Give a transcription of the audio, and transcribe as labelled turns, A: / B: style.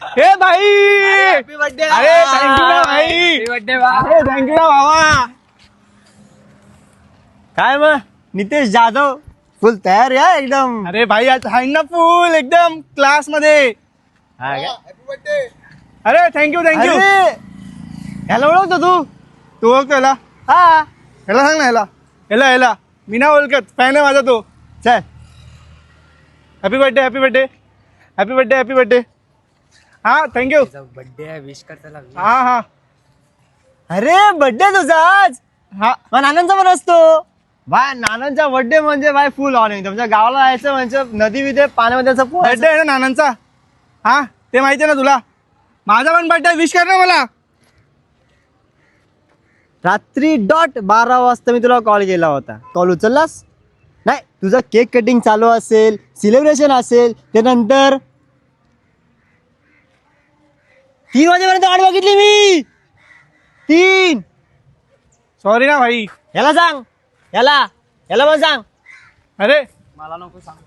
A: हे भाई
B: happy birthday
A: अरे थँक्यू ना भाई अरे थँक्यू ना भावा.
B: काय मग नितेश जाधव फुल तयार या एकदम.
A: अरे भाई आज आहे ना फुल एकदम क्लास मध्ये.
B: हा का?
A: अरे थँक्यू थँक्यू.
B: अरे, ह्याला ओळखतो तू?
A: तू ओळखतो याला?
B: हा
A: याला सांग ना याला मी ना ओळखत फॅन आहे माझा तो.
B: चल.
A: Happy birthday happy birthday happy birthday happy birthday. हा थँक्यू.
C: बर्थडे विश कर त्याला.
A: हा हा
B: अरे बर्थडे तुझा आज.
A: हा
B: मग नानांचा पण असतो. बाय नानांचा बर्थडे म्हणजे बाय फुल ऑन आहे. तुमच्या गावाला जायचं म्हणजे नदी विदे पाण्यामध्ये असं पोहायचं.
A: बर्थडे आहे ना नानांचा. हा ते माहिती आहे ना तुला. माझा पण बर्थडे विश कर ना मला.
B: रात्री डॉट 12 वाजता मी तुला कॉल केला होता. कॉल उचललास नाही. तुझं केक कटिंग चालू असेल, सेलिब्रेशन असेल, त्यानंतर 3 वाजेपर्यंत वाट बघितली मी. 3.
A: सॉरी ना भाई.
B: याला सांग, याला पण सांग.
A: अरे
C: मला नको सांग.